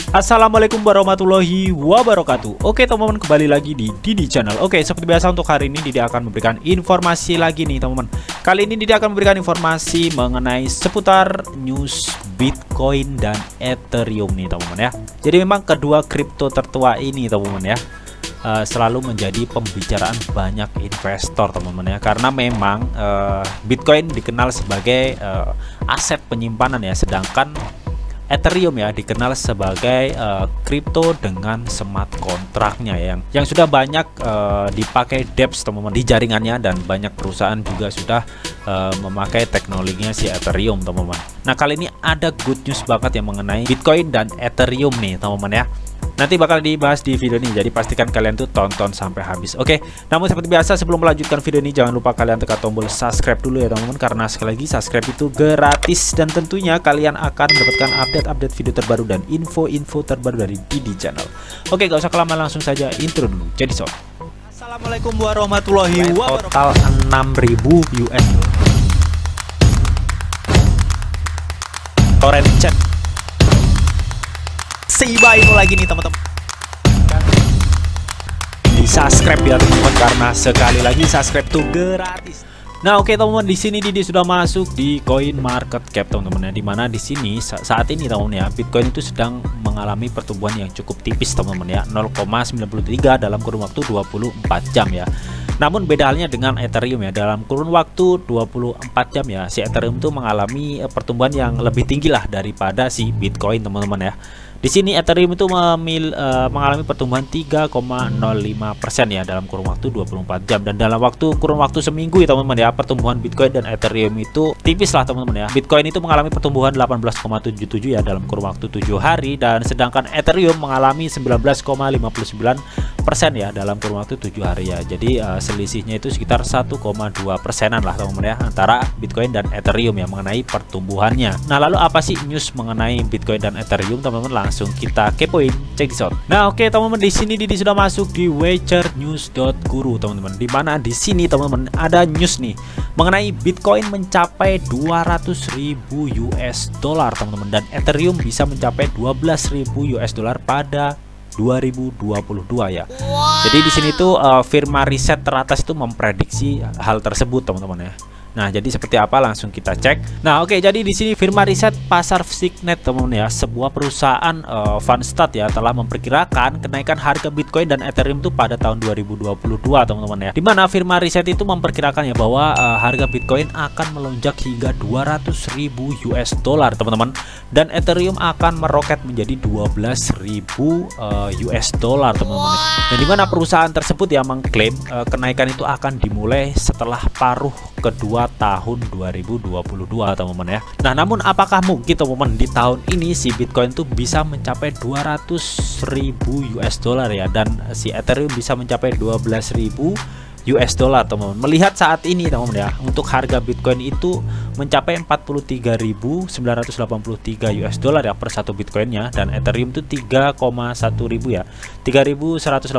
Assalamualaikum warahmatullahi wabarakatuh. Oke teman-teman, kembali lagi di Didi Channel. Oke, seperti biasa untuk hari ini Didi akan memberikan informasi lagi nih teman-teman. Kali ini Didi akan memberikan informasi mengenai seputar news Bitcoin dan Ethereum nih teman-teman ya. Jadi memang kedua kripto tertua ini teman-teman ya selalu menjadi pembicaraan banyak investor teman-teman ya, karena memang Bitcoin dikenal sebagai aset penyimpanan ya, sedangkan Ethereum ya dikenal sebagai kripto dengan smart kontraknya yang sudah banyak dipakai dApps teman-teman di jaringannya, dan banyak perusahaan juga sudah memakai teknologinya si Ethereum teman-teman. Nah, kali ini ada good news banget yang mengenai Bitcoin dan Ethereum nih teman-teman ya. Nanti bakal dibahas di video ini, jadi pastikan kalian tuh tonton sampai habis. Oke, namun seperti biasa sebelum melanjutkan video ini, jangan lupa kalian tekan tombol subscribe dulu ya teman-teman, karena sekali lagi subscribe itu gratis, dan tentunya kalian akan mendapatkan update-update video terbaru dan info-info terbaru dari Didi Channel. Oke, gak usah kelamaan, langsung saja intro dulu. Jadi sob, Assalamualaikum warahmatullahi wabarakatuh. Total 6.000 US torrent chat Shiba Inu lagi nih teman-teman. Di subscribe ya teman-teman, karena sekali lagi subscribe tuh gratis. Nah, oke teman-teman, di sini Didi sudah masuk di Coin Market Cap teman-teman ya, dimana di sini saat ini teman-teman ya, Bitcoin itu sedang mengalami pertumbuhan yang cukup tipis teman-teman ya, 0,93 dalam kurun waktu 24 jam ya. Namun beda halnya dengan Ethereum ya, dalam kurun waktu 24 jam ya, si Ethereum itu mengalami pertumbuhan yang lebih tinggi lah daripada si Bitcoin teman-teman ya. Di sini Ethereum itu mengalami pertumbuhan 3,05% ya dalam kurun waktu 24 jam, dan dalam kurun waktu seminggu ya teman-teman ya, pertumbuhan Bitcoin dan Ethereum itu tipis lah teman-teman ya. Bitcoin itu mengalami pertumbuhan 18,77 ya dalam kurun waktu 7 hari, dan sedangkan Ethereum mengalami 19,59% ya dalam kurun waktu 7 hari ya. Jadi selisihnya itu sekitar 1,2%-an lah teman-teman ya antara Bitcoin dan Ethereum ya mengenai pertumbuhannya. Nah, lalu apa sih news mengenai Bitcoin dan Ethereum teman-teman? Langsung kita kepoin, check this out. Nah, oke teman-teman, di sini Didi sudah masuk di WeChartNews.guru teman-teman, di mana di sini teman-teman ada news nih mengenai Bitcoin mencapai 200.000 US dollar teman-teman, dan Ethereum bisa mencapai 12.000 US dollar pada 2022 ya. Jadi di sini tuh firma riset teratas itu memprediksi hal tersebut teman-teman ya. Nah, jadi seperti apa, langsung kita cek. Nah, oke, jadi di sini firma riset pasar Signet teman-teman ya, sebuah perusahaan Fanstat ya, telah memperkirakan kenaikan harga Bitcoin dan Ethereum itu pada tahun 2022 teman-teman ya. Dimana firma riset itu memperkirakan ya bahwa harga Bitcoin akan melonjak hingga 200.000 US dollar teman-teman, dan Ethereum akan meroket menjadi 12.000 US dollar teman-teman. Dan dimana perusahaan tersebut ya mengklaim kenaikan itu akan dimulai setelah paruh kedua tahun 2022 teman-teman ya. Nah, namun apakah mungkin teman-teman di tahun ini si Bitcoin tuh bisa mencapai 200.000 US dollar ya, dan si Ethereum bisa mencapai 12.000 US dollar teman-teman. Melihat saat ini teman-teman ya, untuk harga Bitcoin itu mencapai 43.983 US dollar ya per satu Bitcoinnya, dan Ethereum itu 3,1 ribu ya, 3.186.000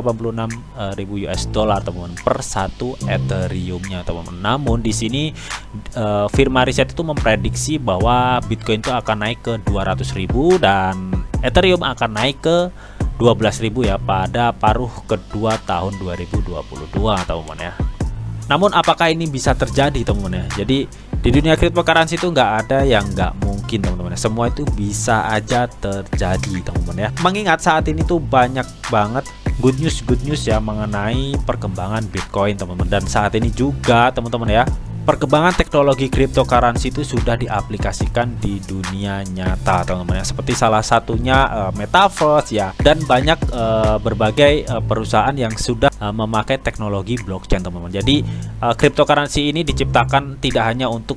US dollar teman-teman per satu Ethereumnya teman-teman. Namun di sini firma riset itu memprediksi bahwa Bitcoin itu akan naik ke 200.000 dan Ethereum akan naik ke 12.000 ya pada paruh kedua tahun 2022 teman-teman ya. Namun apakah ini bisa terjadi teman-teman ya? Jadi di dunia cryptocurrency itu nggak ada yang nggak mungkin teman-teman ya. Semua itu bisa aja terjadi teman-teman ya. Mengingat saat ini tuh banyak banget good news ya mengenai perkembangan Bitcoin teman-teman, dan saat ini juga teman-teman ya, perkembangan teknologi cryptocurrency itu sudah diaplikasikan di dunia nyata teman-teman ya, seperti salah satunya Metaverse ya, dan banyak berbagai perusahaan yang sudah memakai teknologi blockchain teman-teman. Jadi cryptocurrency ini diciptakan tidak hanya untuk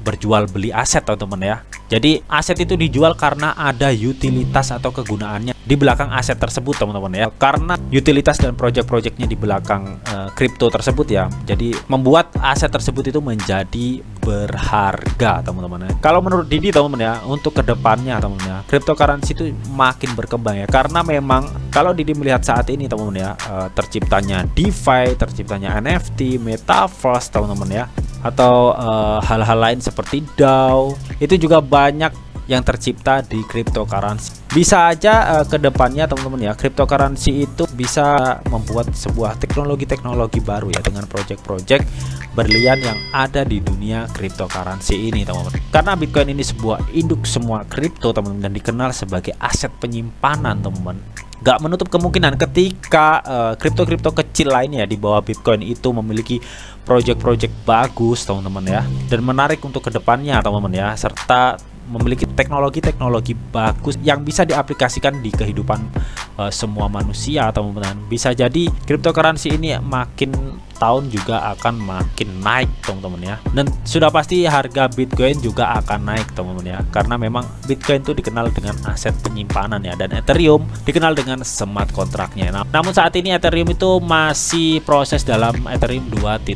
berjual beli aset teman-teman ya. Jadi aset itu dijual karena ada utilitas atau kegunaannya di belakang aset tersebut teman-teman ya, karena utilitas dan project-projectnya di belakang kripto tersebut ya, jadi membuat aset tersebut itu menjadi berharga teman-teman ya. Kalau menurut Didi teman-teman ya, untuk kedepannya teman-teman ya, cryptocurrency itu makin berkembang ya, karena memang kalau Didi melihat saat ini teman-teman ya, terciptanya DeFi, terciptanya NFT, Metaverse teman-teman ya, atau hal-hal lain seperti DAO, itu juga banyak yang tercipta di cryptocurrency. Bisa aja kedepannya teman-teman ya, cryptocurrency itu bisa membuat sebuah teknologi baru ya dengan project-project berlian yang ada di dunia cryptocurrency ini teman-teman. Karena Bitcoin ini sebuah induk semua kripto teman-teman, dan dikenal sebagai aset penyimpanan teman-teman. Gak menutup kemungkinan ketika kripto-kripto kecil lainnya di bawah Bitcoin itu memiliki project-project bagus teman-teman ya, dan menarik untuk kedepannya teman-teman ya, serta memiliki teknologi bagus yang bisa diaplikasikan di kehidupan semua manusia teman-teman. Bisa jadi cryptocurrency ini makin tahun juga akan makin naik teman-teman ya, dan sudah pasti harga Bitcoin juga akan naik teman-teman ya, karena memang Bitcoin itu dikenal dengan aset penyimpanan ya, dan Ethereum dikenal dengan smart kontraknya. Namun saat ini Ethereum itu masih proses dalam Ethereum 2.0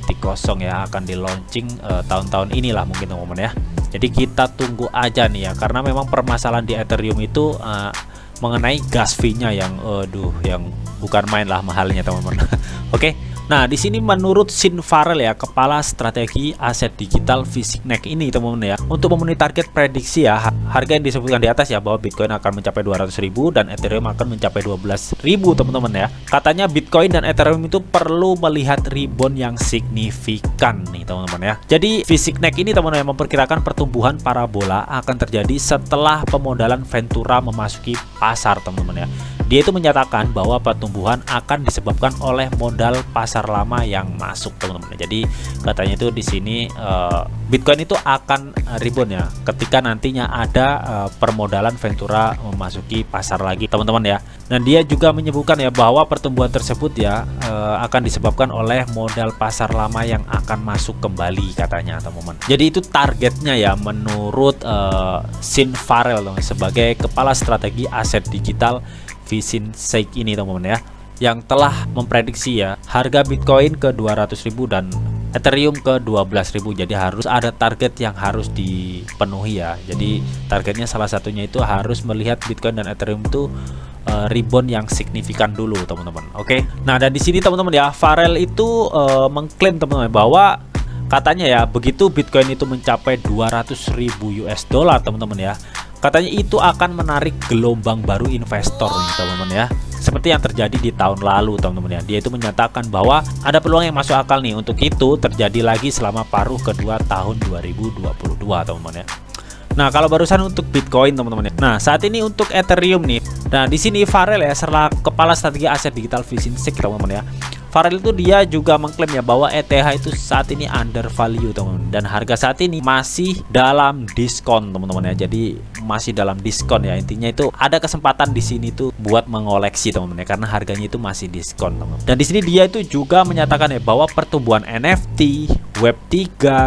ya, akan di launching tahun-tahun inilah mungkin teman-teman ya. Jadi kita tunggu aja nih ya, karena memang permasalahan di Ethereum itu mengenai gas fee-nya yang yang bukan main lah mahalnya teman-teman. Oke. Nah, di sini menurut Sean Farrell ya, kepala strategi aset digital VConnect ini teman-teman ya, untuk memenuhi target prediksi ya, harga yang disebutkan di atas ya, bahwa Bitcoin akan mencapai 200.000 dan Ethereum akan mencapai 12.000 teman-teman ya. Katanya Bitcoin dan Ethereum itu perlu melihat rebound yang signifikan nih teman-teman ya. Jadi VConnect ini teman-teman yang memperkirakan pertumbuhan parabola akan terjadi setelah pemodalan Ventura memasuki pasar teman-teman ya. Dia itu menyatakan bahwa pertumbuhan akan disebabkan oleh modal pasar lama yang masuk teman-teman. Jadi katanya itu di sini Bitcoin itu akan rebound ya ketika nantinya ada permodalan Ventura memasuki pasar lagi teman-teman ya. Dan dia juga menyebutkan ya bahwa pertumbuhan tersebut ya akan disebabkan oleh modal pasar lama yang akan masuk kembali katanya teman-teman. Jadi itu targetnya ya menurut Sean Farrell sebagai kepala strategi aset digital VConnect ini teman-teman ya, yang telah memprediksi ya harga Bitcoin ke 200.000 dan Ethereum ke 12.000. Jadi harus ada target yang harus dipenuhi ya. Jadi targetnya salah satunya itu harus melihat Bitcoin dan Ethereum itu rebound yang signifikan dulu teman-teman. Oke. Nah, dan di sini teman-teman ya, Farrell itu mengklaim teman-teman bahwa katanya ya begitu Bitcoin itu mencapai 200.000 US dollar teman-teman ya, katanya itu akan menarik gelombang baru investor nih teman-teman ya, seperti yang terjadi di tahun lalu teman-teman ya. Dia itu menyatakan bahwa ada peluang yang masuk akal nih untuk itu terjadi lagi selama paruh kedua tahun 2022 teman-teman ya. Nah, kalau barusan untuk Bitcoin teman-teman ya. Nah, saat ini untuk Ethereum nih. Nah, di sini Farrell ya, selaku kepala strategi aset digital VConnect teman-teman ya, Farrell itu dia juga mengklaim ya bahwa ETH itu saat ini under value teman-teman, dan harga saat ini masih dalam diskon teman-teman ya. Jadi masih dalam diskon ya, intinya itu ada kesempatan di sini tuh buat mengoleksi teman-teman ya, karena harganya itu masih diskon teman-teman. Dan di sini dia itu juga menyatakan ya bahwa pertumbuhan NFT, Web3,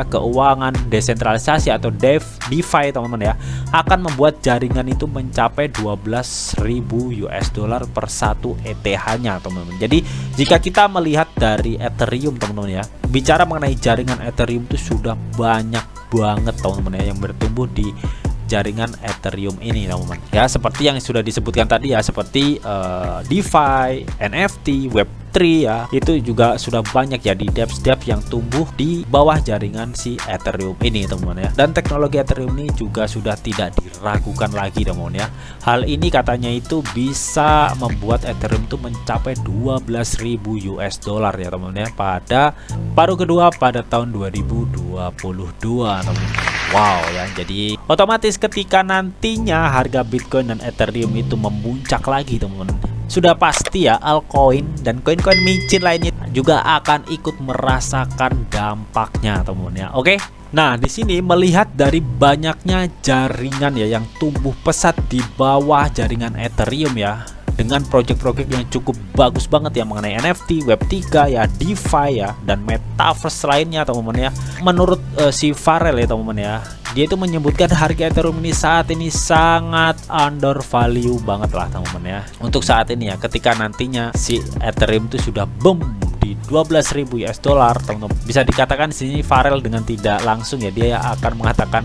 keuangan desentralisasi atau DeFi teman-teman ya, akan membuat jaringan itu mencapai 12.000 US dollar per satu ETH-nya teman-teman. Jadi jika kita melihat dari Ethereum teman-teman ya, bicara mengenai jaringan Ethereum itu sudah banyak banget teman-teman ya yang bertumbuh di jaringan Ethereum ini teman-teman ya, seperti yang sudah disebutkan tadi ya, seperti DeFi, NFT, Web3 ya, itu juga sudah banyak ya di dApps yang tumbuh di bawah jaringan si Ethereum ini teman-teman ya. Dan teknologi Ethereum ini juga sudah tidak diragukan lagi teman-teman ya. Hal ini katanya itu bisa membuat Ethereum itu mencapai 12.000 US dollar ya teman-teman ya pada paruh kedua pada tahun 2022 teman-teman. Wow ya, jadi otomatis ketika nantinya harga Bitcoin dan Ethereum itu memuncak lagi teman-teman, sudah pasti ya altcoin dan koin-koin micin lainnya juga akan ikut merasakan dampaknya teman-teman ya. Oke. Nah, di sini melihat dari banyaknya jaringan ya yang tumbuh pesat di bawah jaringan Ethereum ya, dengan project-project yang cukup bagus banget ya mengenai NFT, Web3 ya, DeFi ya, dan metaverse lainnya teman-teman ya. Menurut si Farrell ya teman-teman ya, dia itu menyebutkan harga Ethereum ini saat ini sangat under value banget lah teman-teman ya. Untuk saat ini ya, ketika nantinya si Ethereum itu sudah boom di 12.000 US dollar teman-teman, bisa dikatakan di sini Farrell dengan tidak langsung ya dia akan mengatakan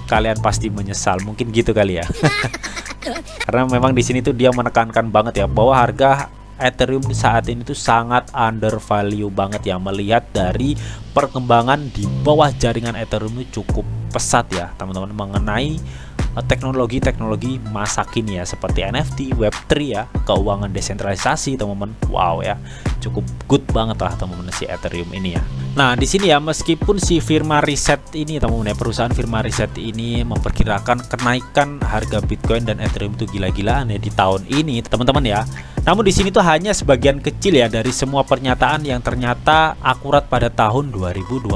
kalian pasti menyesal, mungkin gitu kali ya. Karena memang di sini tuh dia menekankan banget ya bahwa harga Ethereum saat ini tuh sangat under value banget ya, melihat dari perkembangan di bawah jaringan Ethereum itu cukup pesat ya teman-teman, mengenai teknologi-teknologi masa kini ya, seperti NFT, Web3 ya, keuangan desentralisasi teman-teman. Wow ya, cukup good banget lah teman-teman si Ethereum ini ya. Nah di sini ya, meskipun si firma riset ini teman-teman ya, perusahaan firma riset ini memperkirakan kenaikan harga Bitcoin dan Ethereum itu gila-gilaan ya di tahun ini teman-teman ya. Namun di sini tuh hanya sebagian kecil ya dari semua pernyataan yang ternyata akurat pada tahun 2021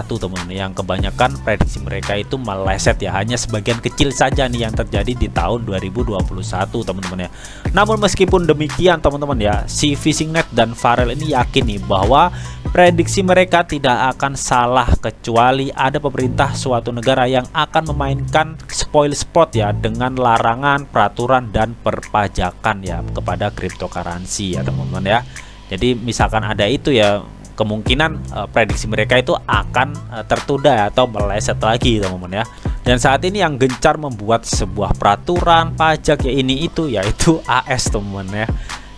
teman-teman, yang kebanyakan prediksi mereka itu meleset ya, hanya sebagian kecil saja nih yang terjadi di tahun 2021 teman-teman ya. Namun meskipun demikian teman-teman ya, si Fishingnet dan Farrell ini yakin nih bahwa prediksi mereka tidak akan salah, kecuali ada pemerintah suatu negara yang akan memainkan spoil sport ya, dengan larangan, peraturan, dan perpajakan ya kepada cryptocurrency ya teman-teman ya. Jadi misalkan ada itu ya, kemungkinan prediksi mereka itu akan tertunda atau meleset lagi teman-teman ya. Dan saat ini yang gencar membuat sebuah peraturan pajak ya ini itu, yaitu AS teman-teman ya.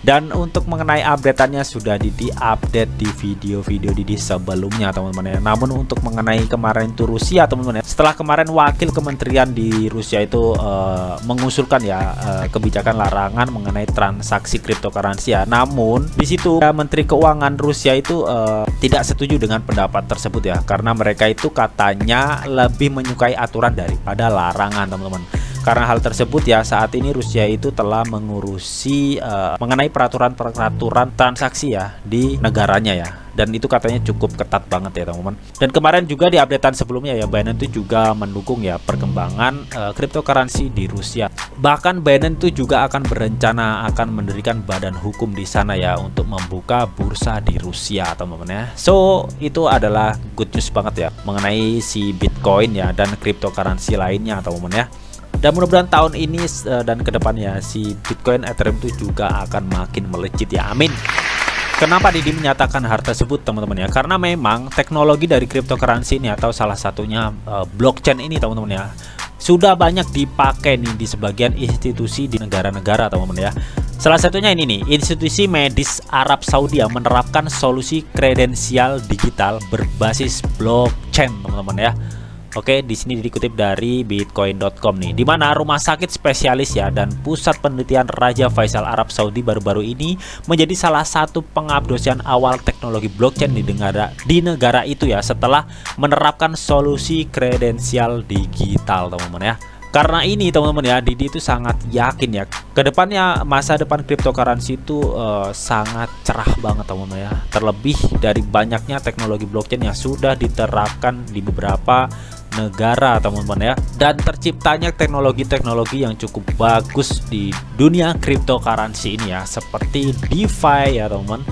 Dan untuk mengenai updateannya sudah di-update di video-video di sebelumnya teman-teman ya. Namun untuk mengenai kemarin itu Rusia teman-teman ya, setelah kemarin wakil kementerian di Rusia itu mengusulkan ya kebijakan larangan mengenai transaksi cryptocurrency ya. Namun di situ Menteri Keuangan Rusia itu tidak setuju dengan pendapat tersebut ya, karena mereka itu katanya lebih menyukai aturan daripada larangan teman-teman. Karena hal tersebut ya, saat ini Rusia itu telah mengurusi mengenai peraturan transaksi ya di negaranya ya, dan itu katanya cukup ketat banget ya teman-teman. Dan kemarin juga di updatean sebelumnya ya, Binance itu juga mendukung ya perkembangan cryptocurrency di Rusia. Bahkan Binance itu juga akan berencana akan mendirikan badan hukum di sana ya, untuk membuka bursa di Rusia teman-teman ya. So itu adalah good news banget ya mengenai si Bitcoin ya dan cryptocurrency lainnya teman-teman ya. Dan mudah-mudahan tahun ini dan kedepannya si Bitcoin, Ethereum itu juga akan makin melejit ya, amin. Kenapa Didi menyatakan hal tersebut teman-teman ya? Karena memang teknologi dari cryptocurrency ini atau salah satunya blockchain ini teman-teman ya, sudah banyak dipakai nih di sebagian institusi di negara-negara teman-teman ya. Salah satunya ini nih, institusi medis Arab Saudi yang menerapkan solusi kredensial digital berbasis blockchain teman-teman ya. Oke, di sini dikutip dari bitcoin.com nih, di mana rumah sakit spesialis ya dan pusat penelitian Raja Faisal Arab Saudi baru-baru ini menjadi salah satu pengabdosian awal teknologi blockchain di negara itu ya, setelah menerapkan solusi kredensial digital teman-teman ya. Karena ini teman-teman ya, Didi itu sangat yakin ya, kedepannya masa depan cryptocurrency itu sangat cerah banget teman-teman ya. Terlebih dari banyaknya teknologi blockchain yang sudah diterapkan di beberapa negara teman-teman ya, dan terciptanya teknologi-teknologi yang cukup bagus di dunia cryptocurrency ini ya, seperti DeFi ya teman-teman,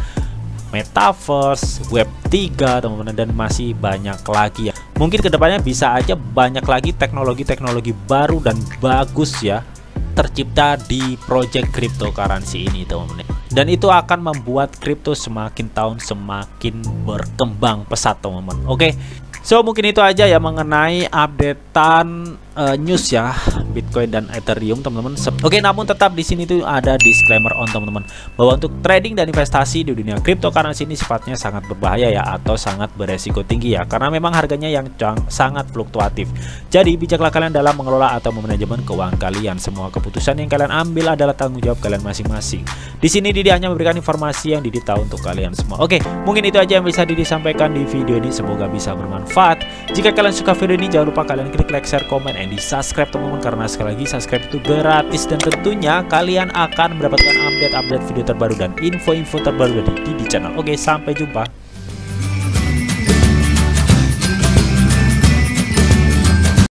Metaverse, Web3 teman-teman, dan masih banyak lagi ya. Mungkin kedepannya bisa aja banyak lagi teknologi-teknologi baru dan bagus ya tercipta di project cryptocurrency ini teman-teman, dan itu akan membuat crypto semakin tahun semakin berkembang pesat teman-teman. Oke, so mungkin itu aja ya mengenai updatean news ya Bitcoin dan Ethereum teman-teman. Oke, namun tetap di sini tuh ada disclaimer on teman-teman, bahwa untuk trading dan investasi di dunia cryptocurrency ini sifatnya sangat berbahaya ya, atau sangat beresiko tinggi ya, karena memang harganya yang sangat fluktuatif. Jadi bijaklah kalian dalam mengelola atau memanajemen keuangan kalian. Semua keputusan yang kalian ambil adalah tanggung jawab kalian masing-masing. Di sini Didi hanya memberikan informasi yang Didi tahu untuk kalian semua. Oke, mungkin itu aja yang bisa Didi sampaikan di video ini, semoga bisa bermanfaat. Jika kalian suka video ini, jangan lupa kalian klik like, share, komen, and di subscribe teman-teman, karena sekali lagi subscribe itu gratis, dan tentunya kalian akan mendapatkan update-update video terbaru dan info-info terbaru dari Didi channel. Oke, sampai jumpa.